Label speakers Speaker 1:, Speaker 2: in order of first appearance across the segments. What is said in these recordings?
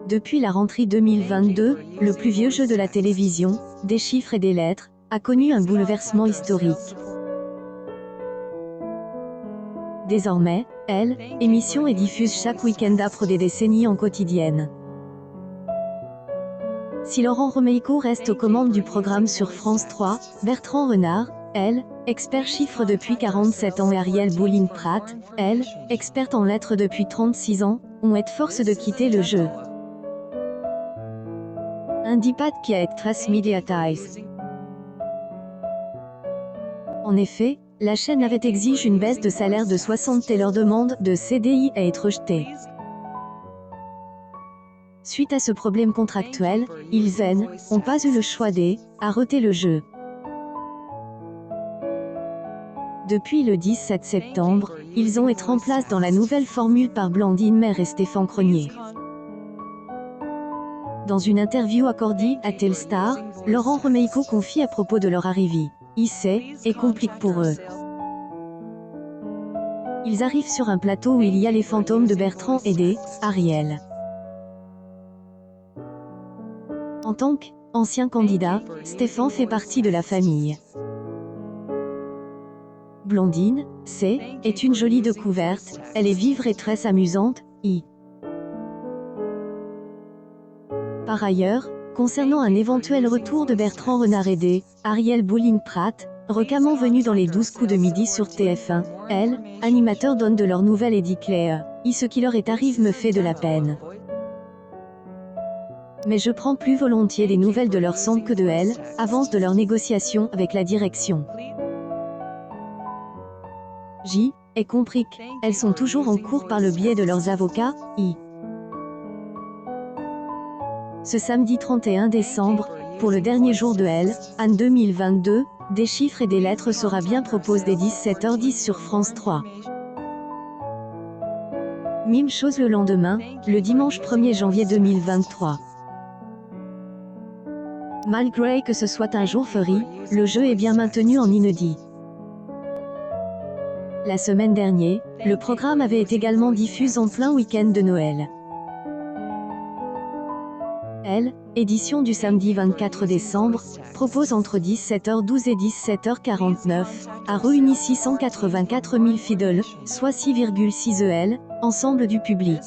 Speaker 1: Depuis la rentrée 2022, le plus vieux jeu de la télévision, des chiffres et des lettres, a connu un bouleversement historique. Désormais, Elle, émission est diffuse chaque week-end après des décennies en quotidienne. Si Laurent Romeiko reste aux commandes du programme sur France 3, Bertrand Renard, Elle, expert chiffres depuis 47 ans et Ariel Boulin-Prat, Elle, experte en lettres depuis 36 ans, ont été force de quitter le jeu. Un dipad qui a été très médiatisé. En effet, la chaîne avait exigé une baisse de salaire de 60 et leur demande de CDI a été rejetée. Suite à ce problème contractuel, ils n'ont pas eu le choix d'arrêter le jeu. Depuis le 17 septembre, ils ont été en place dans la nouvelle formule par Blandine Maire et Stéphane Cronier. Dans une interview accordée à Telstar, Laurent Romeiko confie à propos de leur arrivée. Et complique pour eux. Ils arrivent sur un plateau où il y a les fantômes de Bertrand et d'Ariel. En tant qu'ancien candidat, Stéphane fait partie de la famille. Blandine, est une jolie découverte, elle est vivre et très amusante, Par ailleurs, concernant un éventuel retour de Bertrand Renard et d'Ariel Boulin-Prat, récemment venu dans les 12 coups de midi sur TF1, Elle, animateur donne de leurs nouvelles et dit Claire, ce qui leur est arrive me fait de la peine. Mais je prends plus volontiers les nouvelles de leur son que de Elle, avance de leurs négociations avec la direction. J'ai compris qu'elles sont toujours en cours par le biais de leurs avocats, Ce samedi 31 décembre, pour le dernier jour de Elle, en 2022, des chiffres et des lettres sera bien proposé dès 17h10 sur France 3. Même chose le lendemain, le dimanche 1er janvier 2023. Malgré que ce soit un jour férié, le jeu est bien maintenu en inédit. La semaine dernière, le programme avait été également diffusé en plein week-end de Noël. Elle, édition du samedi 24 décembre, propose entre 17h12 et 17h49, a réuni 684 000 fidèles, soit 6,6 EL, ensemble du public.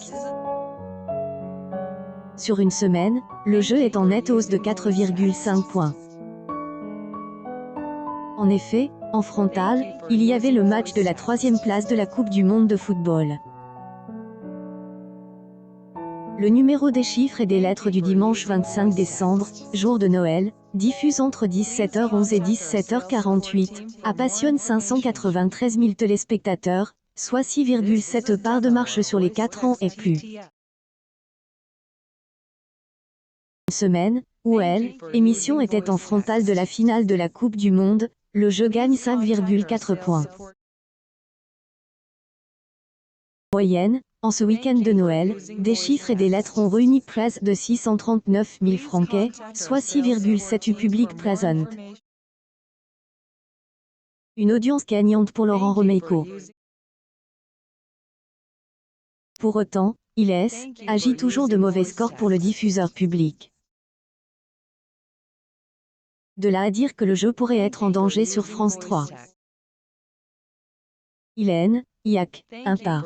Speaker 1: Sur une semaine, le jeu est en nette hausse de 4,5 points. En effet, en frontal, il y avait le match de la 3e place de la Coupe du Monde de football. Le numéro des chiffres et des lettres du dimanche 25 décembre, jour de Noël, diffuse entre 17h11 et 17h48, passionne 593 000 téléspectateurs, soit 6,7 parts de marche sur les 4 ans et plus. Une semaine, où Elle, émission était en frontale de la finale de la Coupe du Monde, le jeu gagne 5,4 points. Moyenne, en ce week-end de Noël, des chiffres et des lettres ont réuni près de 639 000 franquets, soit 6,7 public présent. Une audience gagnante pour Laurent Romeiko. Pour autant, il agit toujours de mauvais scores pour le diffuseur public. De là à dire que le jeu pourrait être en danger sur France 3. Il y a un pas.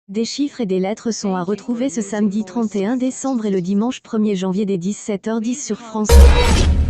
Speaker 1: Des chiffres et des lettres sont à retrouver ce samedi 31 décembre et le dimanche 1er janvier dès 17h10 sur France 3.